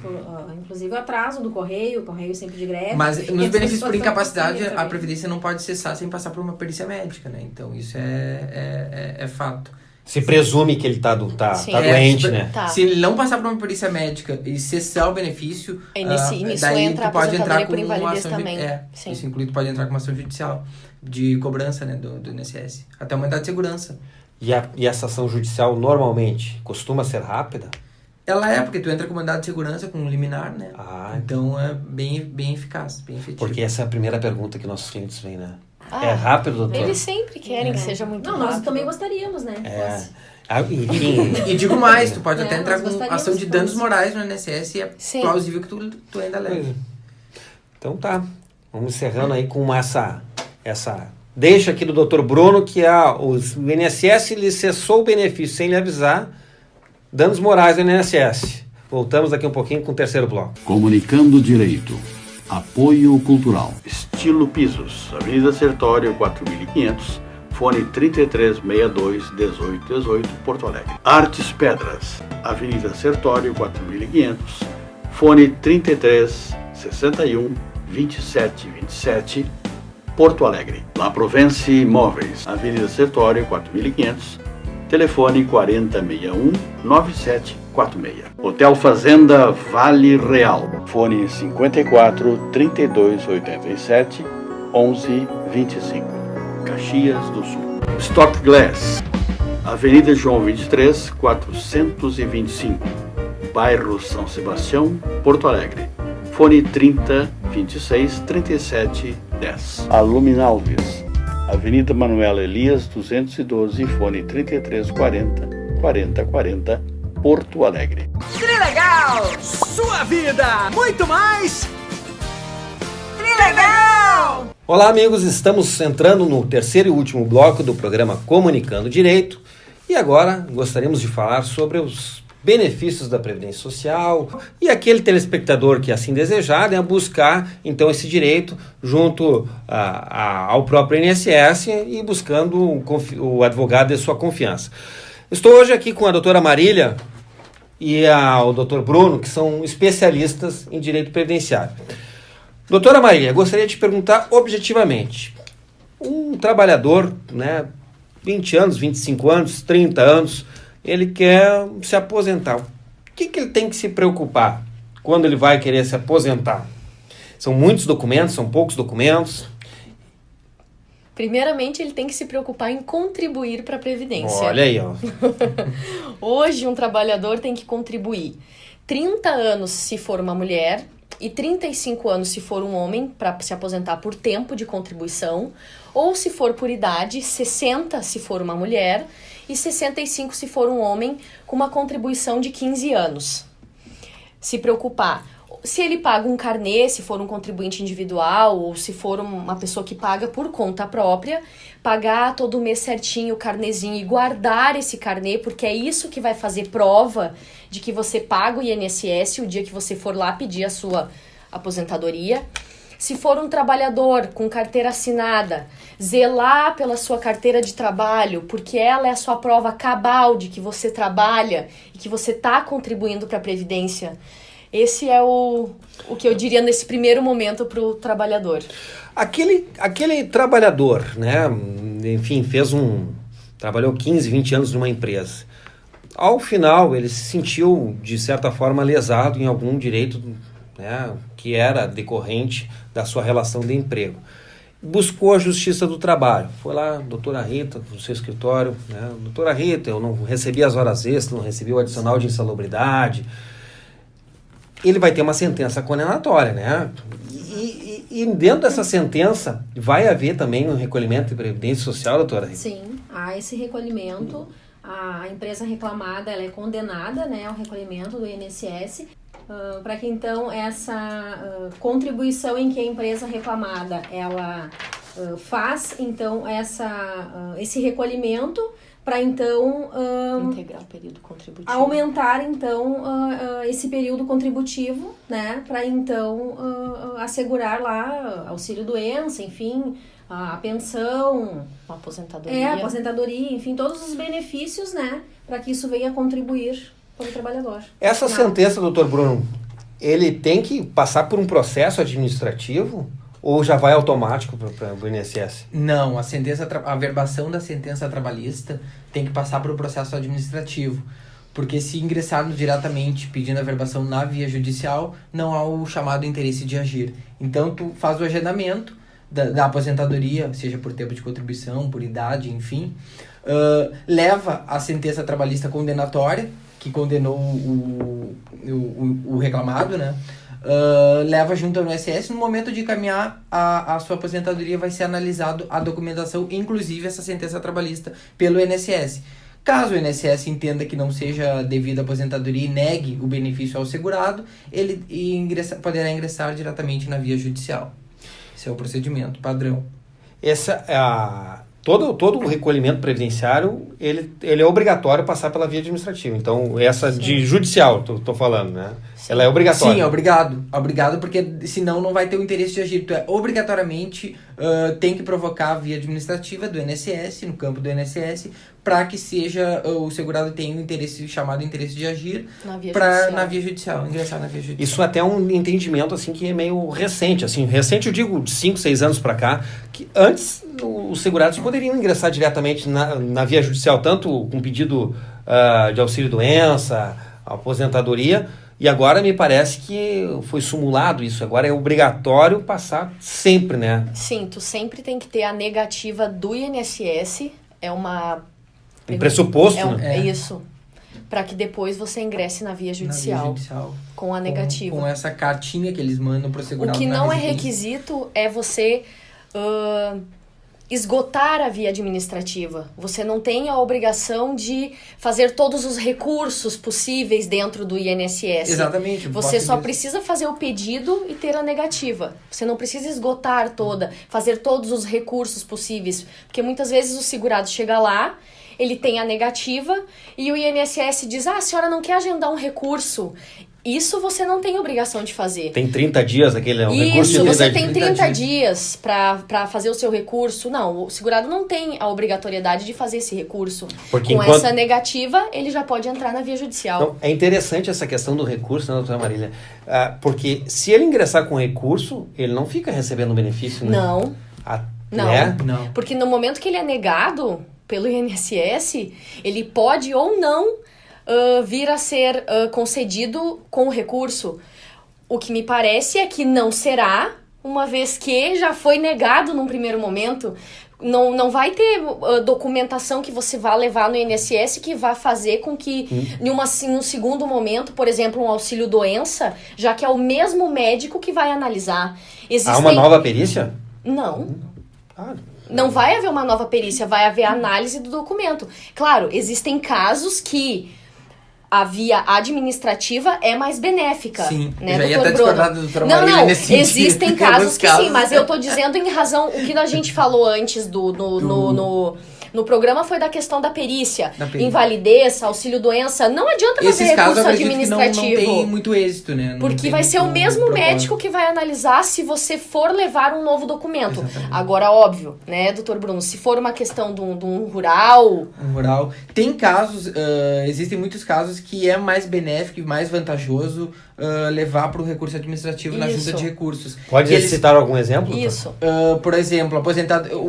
inclusive o atraso do correio, o correio sempre de greve. Mas e nos as benefícios pessoas por não incapacidade, conseguem a também. Previdência não pode cessar sem passar por uma perícia médica, né? Então isso é fato. Se presume que ele tá Sim. doente, se, né? Tá. Se ele não passar por uma perícia médica e cessar o benefício, Nisso daí entra tu pode a entrar aposentadoria com por uma invalidez ação também. Sim. isso inclui, tu pode entrar com uma ação judicial de cobrança, né, do INSS. Até uma idade de segurança. E essa ação judicial normalmente costuma ser rápida? Ela porque tu entra com mandado de segurança, com um liminar, né? Ah, Então é bem eficaz, bem efetivo. porque essa é a primeira pergunta que nossos clientes vêm, né? Ah, É rápido, doutor? Eles sempre querem que seja muito Não, rápido. nós também gostaríamos, né? que É. fosse. Enfim, E digo mais, tu pode É, até nós entrar com gostaríamos ação de que danos fosse. morais no INSS e é Sim. plausível que tu ainda leve. então tá. Vamos encerrando aí com essa deixa aqui do Dr. Bruno que o INSS lhe cessou o benefício sem lhe avisar. Danos morais do INSS. Voltamos daqui um pouquinho com o terceiro bloco. Comunicando Direito. Apoio Cultural. Estilo Pisos, Avenida Sertório 4500, fone 3362-1818, Porto Alegre. Artes Pedras, Avenida Sertório 4500, fone 3361-2727, Porto Alegre. La Provence Imóveis, Avenida Sertório 4500, telefone 4061-9746. Hotel Fazenda Vale Real, fone 54-3287-1125, Caxias do Sul. Stock Glass, Avenida João 23, 425, bairro São Sebastião, Porto Alegre. Fone 30-26-37-10. Aluminalves, Avenida Manuela Elias 212, fone 3340-4040, Porto Alegre. Trilegal! Sua vida, muito mais! Trilegal! Olá, amigos, estamos entrando no terceiro e último bloco do programa Comunicando Direito e agora gostaríamos de falar sobre os benefícios da Previdência Social e aquele telespectador que assim desejar, né, buscar então esse direito junto ao próprio INSS e buscando o advogado de sua confiança. Estou hoje aqui com a doutora Marília e o doutor Bruno, que são especialistas em direito previdenciário. Doutora Marília, gostaria de te perguntar objetivamente, um trabalhador, né, 20 anos, 25 anos, 30 anos, ele quer se aposentar. O que ele tem que se preocupar quando ele vai querer se aposentar? São muitos documentos, são poucos documentos? Primeiramente, ele tem que se preocupar em contribuir para a Previdência. Olha aí, ó. Hoje, um trabalhador tem que contribuir 30 anos se for uma mulher e 35 anos se for um homem, para se aposentar por tempo de contribuição, ou se for por idade, 60 se for uma mulher e 65 se for um homem, com uma contribuição de 15 anos. Se preocupar. Se ele paga um carnê, se for um contribuinte individual, ou se for uma pessoa que paga por conta própria, pagar todo mês certinho o carnezinho e guardar esse carnê, porque é isso que vai fazer prova de que você paga o INSS o dia que você for lá pedir a sua aposentadoria. Se for um trabalhador com carteira assinada, zelar pela sua carteira de trabalho, porque ela é a sua prova cabal de que você trabalha e que você está contribuindo para a Previdência. Esse é o que eu diria nesse primeiro momento para o trabalhador. Aquele trabalhador, né, enfim, trabalhou 15, 20 anos numa empresa. Ao final, ele se sentiu, de certa forma, lesado em algum direito, né, que era decorrente da sua relação de emprego. Buscou a Justiça do Trabalho. Foi lá, doutora Rita, no seu escritório, né, doutora Rita, eu não recebi as horas extras, não recebi o adicional de insalubridade. Ele vai ter uma sentença condenatória, né? E dentro dessa sentença, vai haver também um recolhimento de previdência social, doutora Rita? Sim, há esse recolhimento. A empresa reclamada, ela é condenada, né, ao recolhimento do INSS, para que então essa contribuição em que a empresa reclamada ela faz então esse recolhimento para então integrar o período contributivo, aumentar então esse período contributivo, né, para então assegurar lá auxílio doença, enfim, a pensão, a aposentadoria, enfim, todos os benefícios, né, para que isso venha contribuir para o trabalhador. Essa sentença, doutor Bruno, ele tem que passar por um processo administrativo ou já vai automático para o INSS? Não, a verbação da sentença trabalhista tem que passar por um processo administrativo. Porque se ingressarmos diretamente pedindo a verbação na via judicial, não há o chamado interesse de agir. Então, tu faz o agendamento da aposentadoria, seja por tempo de contribuição, por idade, enfim, leva a sentença trabalhista condenatória, que condenou o reclamado, né? Leva junto ao INSS. No momento de encaminhar a sua aposentadoria, vai ser analisado a documentação, inclusive essa sentença trabalhista, pelo INSS. Caso o INSS entenda que não seja devida a aposentadoria e negue o benefício ao segurado, ele poderá ingressar diretamente na via judicial. Esse é o procedimento padrão. Todo o recolhimento previdenciário, ele é obrigatório passar pela via administrativa. Então, essa Sim. de judicial, tô falando, né? Sim. Ela é obrigatória. Sim, obrigado. Obrigado, porque senão não vai ter o interesse de agir. Tu obrigatoriamente tem que provocar a via administrativa do INSS, no campo do INSS, para que seja o segurado tenha um interesse, chamado interesse de agir na via judicial, ingressar na via judicial. Isso até é um entendimento assim que é meio recente, eu digo de 5, 6 anos para cá, que antes os segurados poderiam ingressar diretamente na via judicial, tanto com pedido de auxílio-doença, aposentadoria, e agora me parece que foi simulado isso, agora é obrigatório passar sempre, né? Sim, tu sempre tem que ter a negativa do INSS, é uma... Um pressuposto, né? É isso, para que depois você ingresse na via judicial, com a negativa. Com essa cartinha que eles mandam para o segurado. O que não é requisito é você esgotar a via administrativa. Você não tem a obrigação de fazer todos os recursos possíveis dentro do INSS. Exatamente. Você só precisa fazer o pedido e ter a negativa. Você não precisa esgotar fazer todos os recursos possíveis. Porque muitas vezes o segurado chega lá, ele tem a negativa e o INSS diz, a senhora não quer agendar um recurso? Isso você não tem obrigação de fazer. Tem 30 dias aquele recurso. Isso, você tem 30 dias para fazer o seu recurso. Não, o segurado não tem a obrigatoriedade de fazer esse recurso. Porque com essa negativa, ele já pode entrar na via judicial. Então, é interessante essa questão do recurso, né, doutora Marília? Porque se ele ingressar com recurso, ele não fica recebendo benefício, né? Não. Não. Porque no momento que ele é negado pelo INSS, ele pode ou não vir a ser concedido com recurso. O que me parece é que não será, uma vez que já foi negado num primeiro momento. Não vai ter documentação que você vá levar no INSS que vá fazer com que, num segundo momento, por exemplo, um auxílio-doença, já que é o mesmo médico que vai analisar. Há uma nova perícia? Não. Não vai haver uma nova perícia, vai haver análise do documento. Claro, existem casos que a via administrativa é mais benéfica. Sim, né, eu já ia doutor até discordar da doutora Marília Não, nesse sentido. existem casos que sim, mas eu tô dizendo em razão, o que a gente falou antes no programa foi da questão da perícia. Invalidez, auxílio-doença, não adianta fazer recurso administrativo. Que não tem muito êxito, né? Porque vai ser o mesmo médico que vai analisar se você for levar um novo documento. Exatamente. Agora, óbvio, né, doutor Bruno, se for uma questão de um rural... Tem casos, existem muitos casos que é mais benéfico e mais vantajoso levar para o recurso administrativo na junta de recursos. Pode citar algum exemplo? Isso. Por exemplo,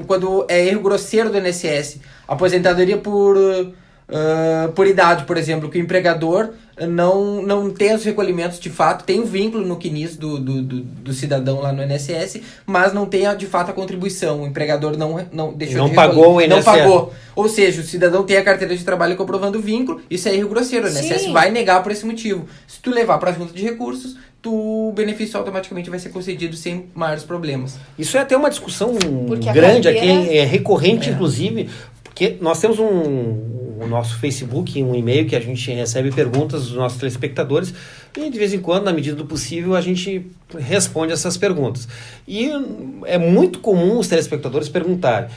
quando é erro grosseiro do INSS, aposentadoria por idade, por exemplo, que o empregador não tem os recolhimentos de fato, tem um vínculo no CNIS do cidadão lá no INSS, mas não tem de fato a contribuição. O empregador não deixou de pagou o INSS. Não pagou. Ou seja, o cidadão tem a carteira de trabalho comprovando o vínculo, isso é erro grosseiro. O INSS vai negar por esse motivo. Se tu levar para a junta de recursos, o benefício automaticamente vai ser concedido sem maiores problemas. Isso é até uma discussão grande aqui, é recorrente, inclusive, porque nós temos o nosso Facebook, um e-mail que a gente recebe perguntas dos nossos telespectadores e de vez em quando, na medida do possível, a gente responde essas perguntas. E é muito comum os telespectadores perguntarem: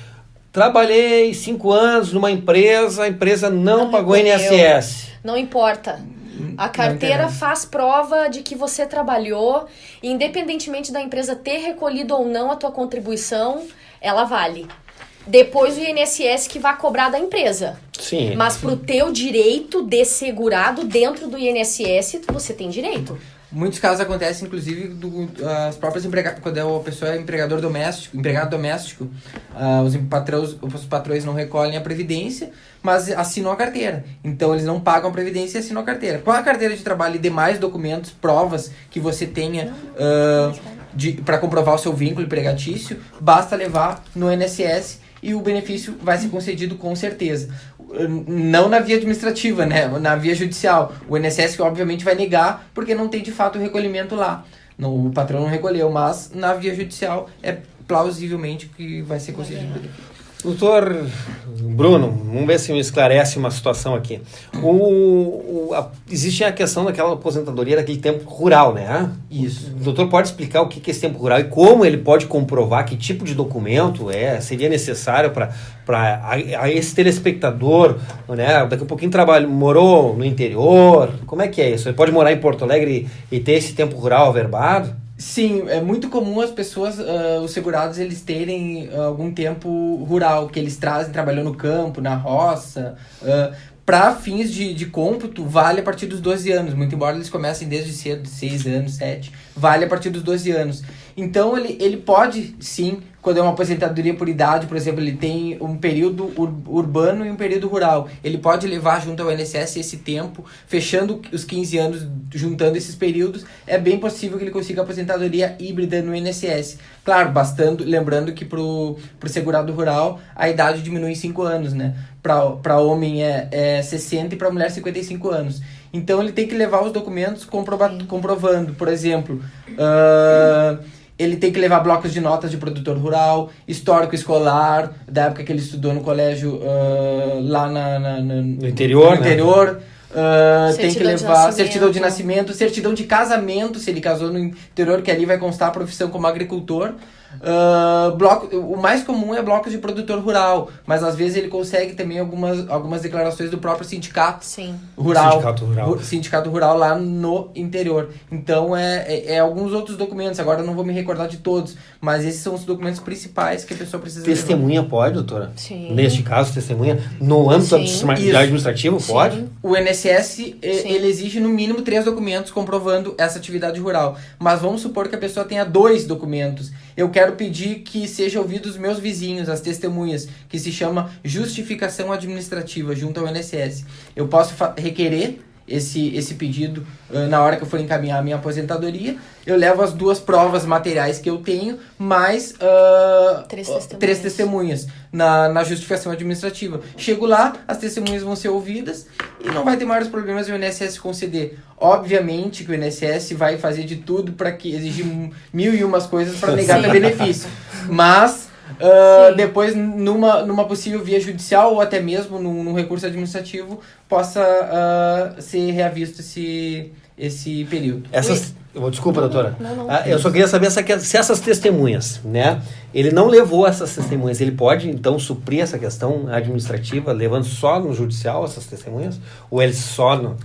trabalhei 5 anos numa empresa, a empresa não pagou INSS. Não importa. A carteira faz prova de que você trabalhou, e independentemente da empresa ter recolhido ou não a tua contribuição, ela vale. Depois o INSS que vai cobrar da empresa. Sim. Mas pro teu direito de segurado dentro do INSS, você tem direito. Muitos casos acontecem, inclusive, as próprias quando a pessoa é empregado doméstico, os patrões não recolhem a previdência, mas assinam a carteira. Então, eles não pagam a previdência e assinam a carteira. Com a carteira de trabalho e demais documentos, provas que você tenha para comprovar o seu vínculo empregatício, basta levar no INSS e o benefício vai ser concedido com certeza. Não na via administrativa, né? Na via judicial. O INSS obviamente vai negar porque não tem de fato o recolhimento lá. O patrão não recolheu, mas na via judicial é plausivelmente que vai ser concedido o benefício. Doutor Bruno, vamos ver se me esclarece uma situação aqui. Existe a questão daquela aposentadoria daquele tempo rural, né? Isso. O doutor pode explicar o que é esse tempo rural e como ele pode comprovar que tipo de documento seria necessário para esse telespectador, né? Daqui a pouquinho morou no interior, como é que é isso? Ele pode morar em Porto Alegre e ter esse tempo rural averbado? Sim, é muito comum as pessoas, os segurados, eles terem algum tempo rural, que eles trabalhou no campo, na roça. Para fins de cômputo, vale a partir dos 12 anos, muito embora eles comecem desde cedo, de 6 anos, 7, vale a partir dos 12 anos. Então, ele pode, sim, quando é uma aposentadoria por idade, por exemplo, ele tem um período urbano e um período rural. Ele pode levar junto ao INSS esse tempo, fechando os 15 anos, juntando esses períodos, é bem possível que ele consiga aposentadoria híbrida no INSS. Claro, lembrando que pro segurado rural, a idade diminui em 5 anos, né? Para homem é 60 e para mulher 55 anos. Então, ele tem que levar os documentos comprovando, por exemplo, ele tem que levar blocos de notas de produtor rural, histórico escolar, da época que ele estudou no colégio lá no interior. Tem que levar certidão de nascimento, certidão de casamento, se ele casou no interior, que ali vai constar a profissão como agricultor. O mais comum é blocos de produtor rural, mas às vezes ele consegue também algumas declarações do próprio sindicato rural. Sindicato rural lá no interior. Então é alguns outros documentos, agora eu não vou me recordar de todos, mas esses são os documentos principais que a pessoa precisa Testemunha levar. Pode, doutora? Sim. Neste caso, testemunha no âmbito administrativo? Sim. Pode? O INSS, ele exige no mínimo 3 documentos comprovando essa atividade rural, mas vamos supor que a pessoa tenha 2 documentos. Eu quero pedir que sejam ouvidos os meus vizinhos, as testemunhas, que se chama justificação administrativa junto ao INSS. Eu posso requerer esse pedido na hora que eu for encaminhar a minha aposentadoria. Eu levo as 2 provas materiais que eu tenho, mais 3 testemunhas na justificação administrativa. Chego lá, as testemunhas vão ser ouvidas e não vai ter maiores problemas o INSS conceder. Obviamente que o INSS vai fazer de tudo para que exigir 1001 coisas para negar meu benefício. Mas depois, numa possível via judicial ou até mesmo num recurso administrativo, possa ser reavisto esse período. Desculpa, doutora. Não. Eu só queria saber se essas testemunhas, né? Ele não levou essas testemunhas, ele pode, então, suprir essa questão administrativa, levando só no judicial essas testemunhas? Ou ele só no...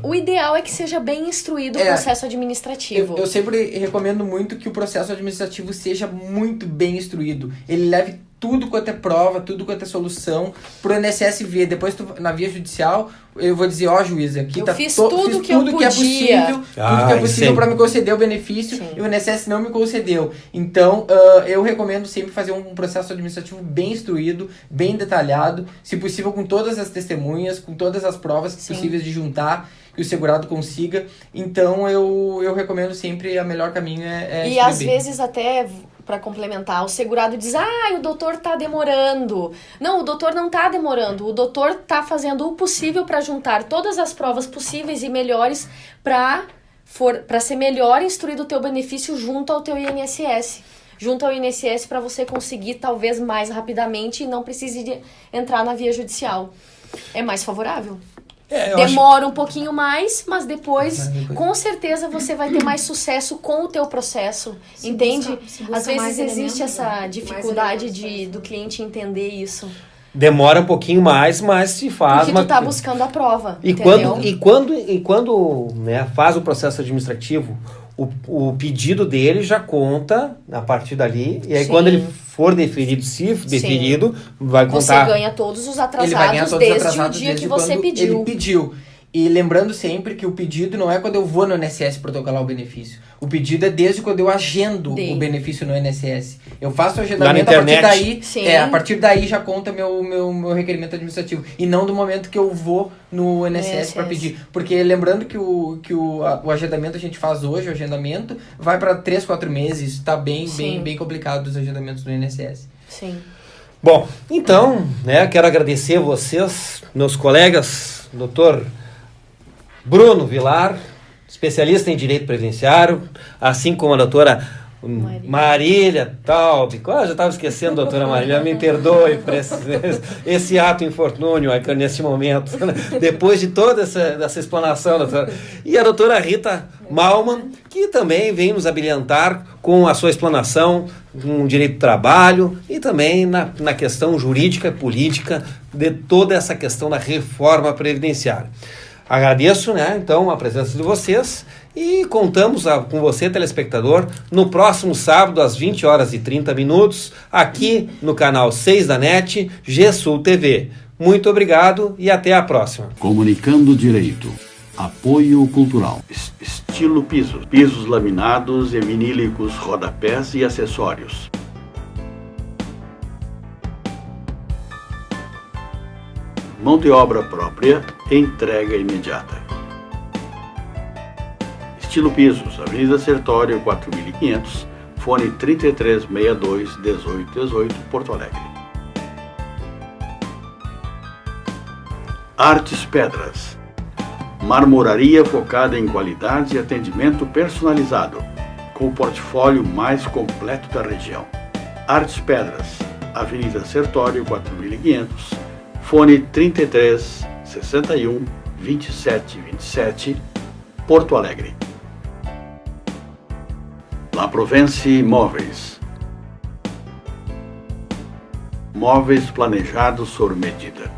O ideal é que seja bem instruído o processo administrativo. Eu sempre recomendo muito que o processo administrativo seja muito bem instruído. Ele leve tudo quanto é prova, tudo quanto é solução, pro INSS ver. Depois, na via judicial, eu vou dizer, juiz, aqui fiz tudo que é possível para me conceder o benefício. E o INSS não me concedeu. Então, eu recomendo sempre fazer um processo administrativo bem instruído, bem detalhado, se possível com todas as testemunhas, com todas as provas possíveis de juntar, que o segurado consiga. Então, eu recomendo sempre, o melhor caminho é e às vezes até... Para complementar, o segurado diz, o doutor tá demorando. Não, o doutor não tá demorando. O doutor tá fazendo o possível para juntar todas as provas possíveis e melhores para ser melhor instruído o teu benefício junto ao teu INSS. Junto ao INSS para você conseguir talvez mais rapidamente e não precise entrar na via judicial. É mais favorável. Demora um pouquinho mais, mas depois, com certeza, você vai ter mais sucesso com o teu processo, entende? Às vezes existe essa dificuldade do cliente entender isso. Demora um pouquinho mais, mas se faz... Porque tu tá buscando a prova, e entendeu? Quando faz o processo administrativo, o pedido dele já conta a partir dali, e aí quando ele for deferido, vai contar... Você ganha todos os atrasados desde o dia que você pediu. Ele pediu. E lembrando sempre que o pedido não é quando eu vou no INSS protocolar o benefício. O pedido é desde quando eu agendo o benefício no INSS. Eu faço o agendamento, a partir daí já conta meu requerimento administrativo. E não do momento que eu vou no INSS para pedir. Porque lembrando que o agendamento a gente faz hoje, o agendamento, vai para 3-4 meses. Está bem complicado os agendamentos no INSS. Sim. Bom, então, quero agradecer a vocês, meus colegas, doutor Bruno Vilar, especialista em direito previdenciário, assim como a doutora Marília Taub. Já estava esquecendo, doutora Marília, me perdoe por esse ato infortúnio nesse momento, depois de toda essa explanação, doutora. E a doutora Rita Malman, que também vem nos abrilhantar com a sua explanação no direito do trabalho e também na questão jurídica e política de toda essa questão da reforma previdenciária. Agradeço, então, a presença de vocês e contamos com você, telespectador, no próximo sábado, às 20h30, aqui no canal 6 da NET, GSul TV. Muito obrigado e até a próxima. Comunicando Direito. Apoio Cultural. Estilo pisos. Pisos laminados e vinílicos, rodapés e acessórios. Mão de obra própria, entrega imediata. Estilo Pisos, Avenida Sertório 4500, fone 3362-1818, Porto Alegre. Artes Pedras, marmoraria focada em qualidade e atendimento personalizado. com o portfólio mais completo da região. Artes Pedras, Avenida Sertório 4500, fone 33 61 27 27, Porto Alegre. La Provence Móveis. Móveis planejados sob medida.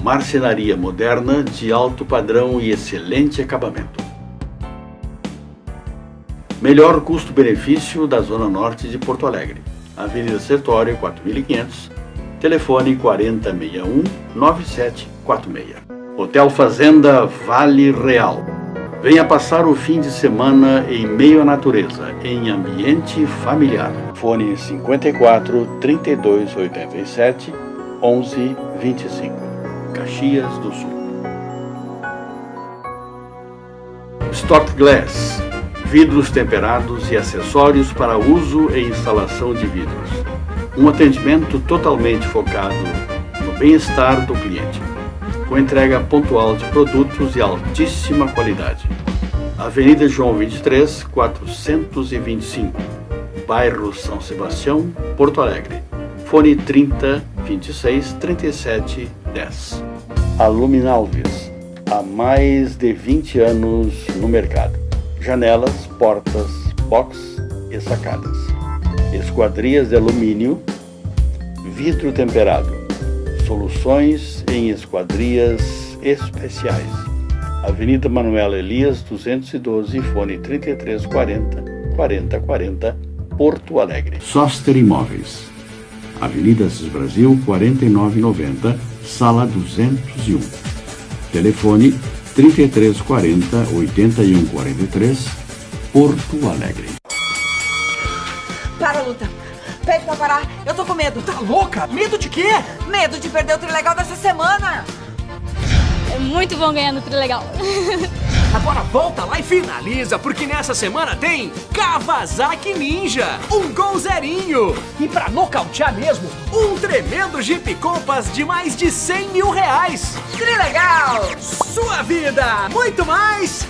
Marcenaria moderna de alto padrão e excelente acabamento. Melhor custo-benefício da Zona Norte de Porto Alegre. Avenida Sertório 4500, telefone 4061-9746. Hotel Fazenda Vale Real. Venha passar o fim de semana em meio à natureza, em ambiente familiar. Fone 54 32 87 11 25. Caxias do Sul. Stock Glass. Vidros temperados e acessórios para uso e instalação de vidros. Um atendimento totalmente focado no bem-estar do cliente, com entrega pontual de produtos de altíssima qualidade. Avenida João 23, 425, bairro São Sebastião, Porto Alegre. Fone 30 26 37 10. Aluminalves, há mais de 20 anos no mercado. Janelas, portas, box e sacadas. Esquadrias de alumínio, vidro temperado. Soluções em esquadrias especiais. Avenida Manuel Elias 212, fone 33 40 40 40, Porto Alegre. Soster Imóveis. Avenida Assis Brasil 4990, sala 201. Telefone 3340 8143, Porto Alegre. Para, Luta. Pede pra parar. Eu tô com medo. Tá louca? Medo de quê? Medo de perder o Trilegal dessa semana. É muito bom ganhar no Trilegal. Agora volta lá e finaliza, porque nessa semana tem Kawasaki Ninja, um Gol zerinho. E pra nocautear mesmo, um tremendo Jeep Compass de mais de R$100 mil. Trilegal! Sua vida, muito mais